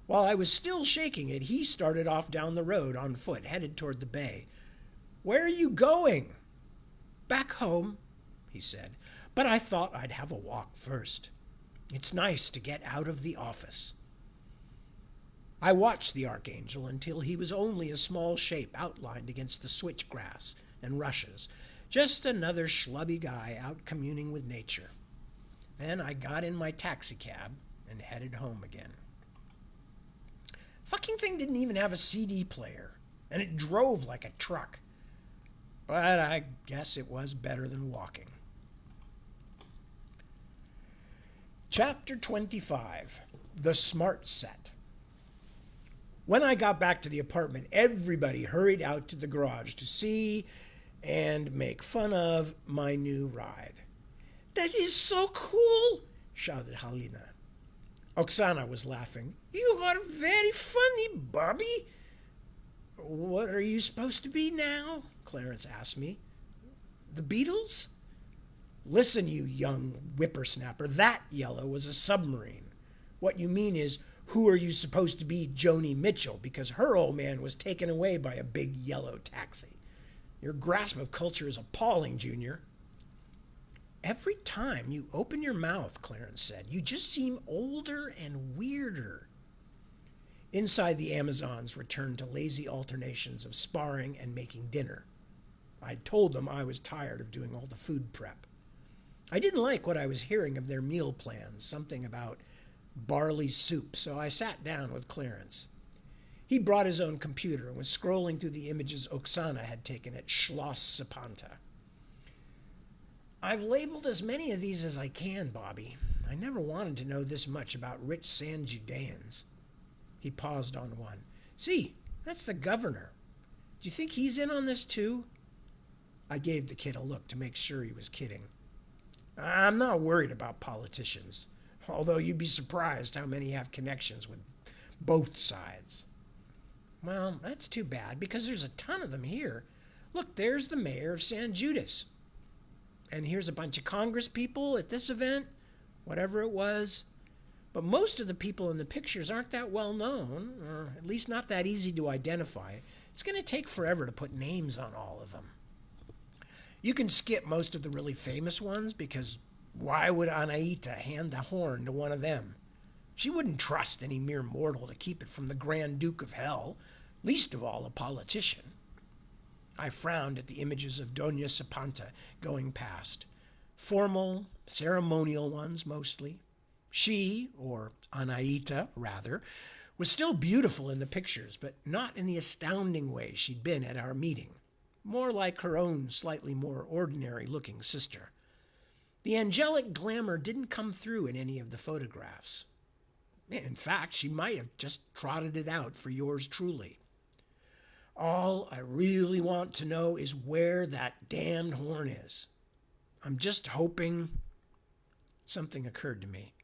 While I was still shaking it, he started off down the road on foot, headed toward the bay. Where are you going? Back home, he said. But I thought I'd have a walk first. It's nice to get out of the office. I watched the archangel until he was only a small shape outlined against the switchgrass and rushes. Just another schlubby guy out communing with nature. Then I got in my taxicab and headed home again. Fucking thing didn't even have a CD player, and it drove like a truck. But I guess it was better than walking. Chapter 25, The Smart Set. When I got back to the apartment, everybody hurried out to the garage to see and make fun of my new ride. That is so cool, shouted Halina. Oksana was laughing. You are very funny, Bobby. What are you supposed to be now? Clarence asked me. The Beatles? Listen, you young whippersnapper, that yellow was a submarine. What you mean is, who are you supposed to be, Joni Mitchell, because her old man was taken away by a big yellow taxi. Your grasp of culture is appalling, Junior. Every time you open your mouth, Clarence said, you just seem older and weirder. Inside, the Amazons returned to lazy alternations of sparring and making dinner. I'd told them I was tired of doing all the food prep. I didn't like what I was hearing of their meal plans, something about barley soup, so I sat down with Clarence. He brought his own computer and was scrolling through the images Oksana had taken at Schloss Sapanta. I've labeled as many of these as I can, Bobby. I never wanted to know this much about rich San Judeans. He paused on one. See, that's the governor. Do you think he's in on this too? I gave the kid a look to make sure he was kidding. I'm not worried about politicians, although you'd be surprised how many have connections with both sides. Well, that's too bad because there's a ton of them here. Look, there's the mayor of San Judas. And here's a bunch of Congress people at this event, whatever it was. But most of the people in the pictures aren't that well known, or at least not that easy to identify. It's going to take forever to put names on all of them. You can skip most of the really famous ones because why would Anaita hand the horn to one of them? She wouldn't trust any mere mortal to keep it from the Grand Duke of Hell, least of all a politician. I frowned at the images of Doña Sapanta going past. Formal, ceremonial ones mostly. She, or Anaita rather, was still beautiful in the pictures, but not in the astounding way she'd been at our meeting. More like her own slightly more ordinary-looking sister. The angelic glamour didn't come through in any of the photographs. In fact, she might have just trotted it out for yours truly. All I really want to know is where that damned horn is. I'm just hoping... Something occurred to me.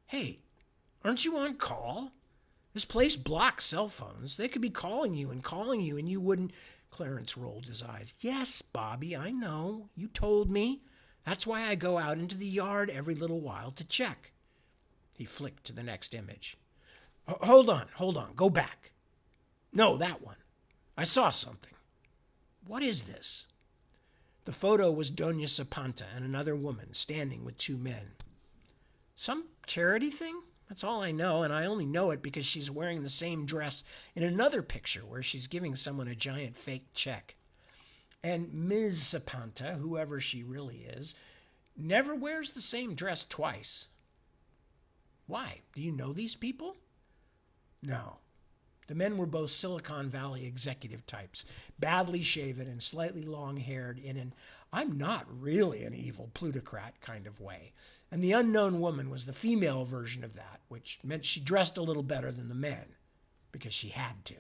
Hey, aren't you on call? This place blocks cell phones. They could be calling you, and you wouldn't... Clarence rolled his eyes. Yes, Bobby, I know. You told me. That's why I go out into the yard every little while to check. He flicked to the next image. Hold on. Go back. No, that one. I saw something. What is this? The photo was Doña Sapanta and another woman standing with two men. Some charity thing? That's all I know, and I only know it because she's wearing the same dress in another picture where she's giving someone a giant fake check. And Ms. Sapanta, whoever she really is, never wears the same dress twice. Why? Do you know these people? No. The men were both Silicon Valley executive types, badly shaven and slightly long-haired in an I'm not really an evil plutocrat kind of way. And the unknown woman was the female version of that, which meant she dressed a little better than the men, because she had to.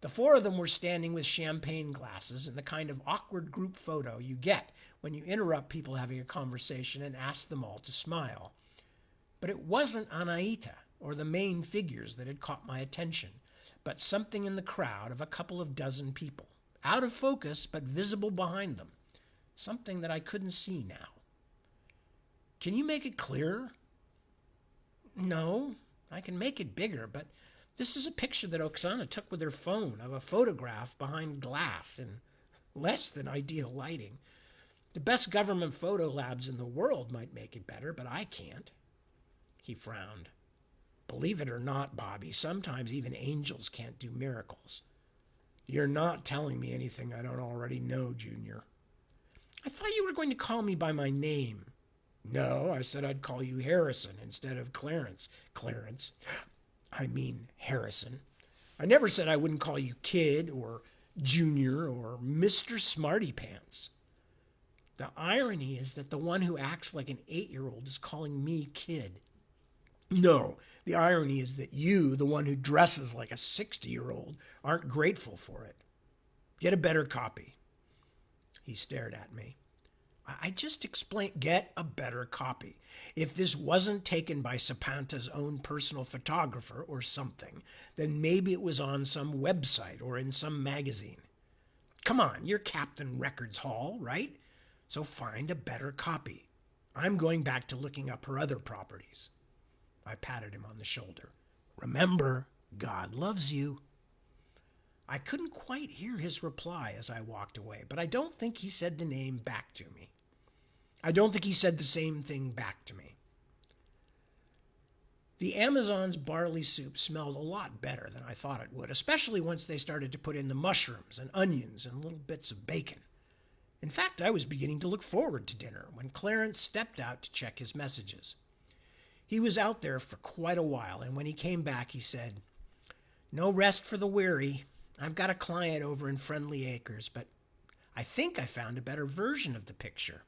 The four of them were standing with champagne glasses in the kind of awkward group photo you get when you interrupt people having a conversation and ask them all to smile. But it wasn't Anaita or the main figures that had caught my attention, but something in the crowd of a couple of dozen people, out of focus but visible behind them, something that I couldn't see now. Can you make it clearer? No, I can make it bigger, but this is a picture that Oksana took with her phone of a photograph behind glass in less than ideal lighting. The best government photo labs in the world might make it better, but I can't. He frowned. Believe it or not, Bobby, sometimes even angels can't do miracles. You're not telling me anything I don't already know, Junior. I thought you were going to call me by my name. No, I said I'd call you Harrison instead of Clarence. Clarence. I mean Harrison. I never said I wouldn't call you Kid or Junior or Mr. Smarty Pants. The irony is that the one who acts like an 8-year-old is calling me Kid. No, the irony is that you, the one who dresses like a 60-year-old, aren't grateful for it. Get a better copy. He stared at me. I just explained, get a better copy. If this wasn't taken by Sapanta's own personal photographer or something, then maybe it was on some website or in some magazine. Come on, you're Captain Records Hall, right? So find a better copy. I'm going back to looking up her other properties. I patted him on the shoulder. Remember, God loves you. I couldn't quite hear his reply as I walked away, but I don't think he said the name back to me. I don't think he said the same thing back to me. The Amazon's barley soup smelled a lot better than I thought it would, especially once they started to put in the mushrooms and onions and little bits of bacon. In fact, I was beginning to look forward to dinner when Clarence stepped out to check his messages. He was out there for quite a while, and when he came back, he said, "No rest for the weary. I've got a client over in Friendly Acres, but I think I found a better version of the picture."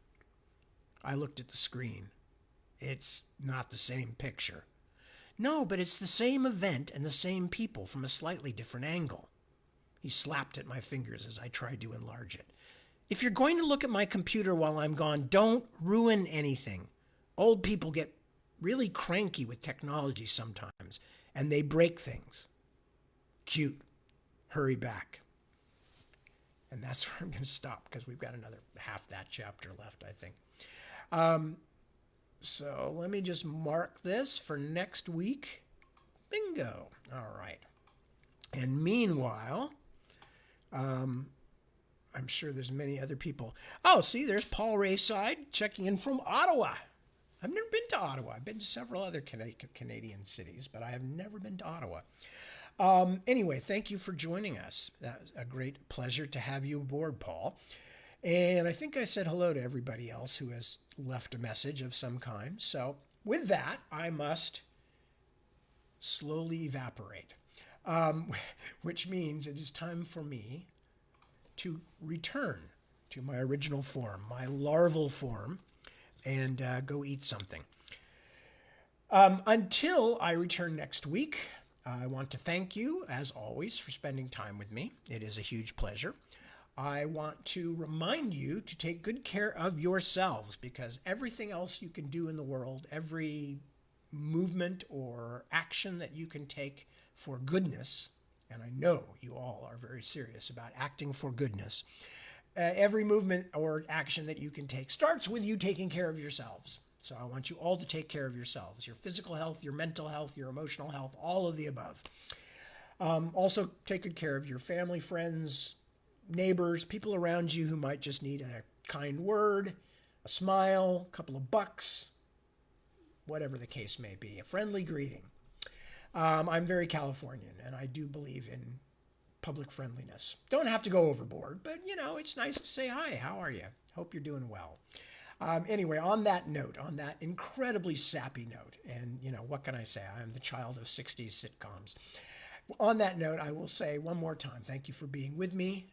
I looked at the screen. It's not the same picture. No, but it's the same event and the same people from a slightly different angle. He slapped at my fingers as I tried to enlarge it. If you're going to look at my computer while I'm gone, don't ruin anything. Old people get really cranky with technology sometimes, and they break things. Cute. Hurry back. And that's where I'm going to stop because we've got another half that chapter left, I think. So let me just mark this for next week. Bingo. All right. And meanwhile, I'm sure there's many other people. Oh, see, there's Paul Rayside checking in from Ottawa. I've never been to Ottawa. I've been to several other Canadian cities, but I have never been to Ottawa. Anyway, thank you for joining us. That was a great pleasure to have you aboard, Paul. And I think I said hello to everybody else who has left a message of some kind. So with that, I must slowly evaporate, which means it is time for me to return to my original form, my larval form, and go eat something. Until I return next week, I want to thank you, as always, for spending time with me. It is a huge pleasure. I want to remind you to take good care of yourselves, because everything else you can do in the world, every movement or action that you can take for goodness, and I know you all are very serious about acting for goodness, every movement or action that you can take starts with you taking care of yourselves. So I want you all to take care of yourselves, your physical health, your mental health, your emotional health, all of the above. Also, take good care of your family, friends, neighbors, people around you who might just need a kind word, a smile, a couple of bucks, whatever the case may be, a friendly greeting. I'm very Californian, and I do believe in public friendliness. Don't have to go overboard, but, it's nice to say hi. How are you? Hope you're doing well. Anyway, on that note, on that incredibly sappy note, and, what can I say? I'm the child of 60s sitcoms. On that note, I will say one more time, thank you for being with me.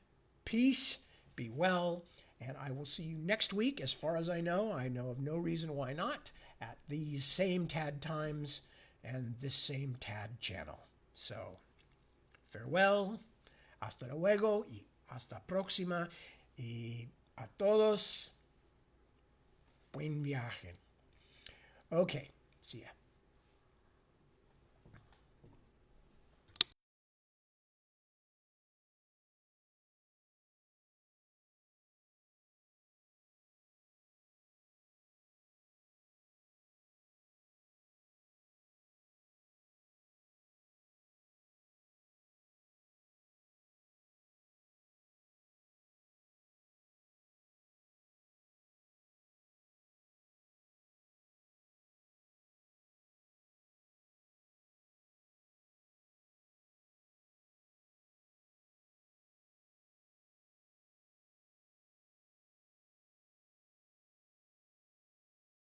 Peace, be well, and I will see you next week. As far as I know of no reason why not, at these same TAD times and this same TAD channel. So, farewell, hasta luego, y hasta próxima, y a todos, buen viaje. Okay, see ya.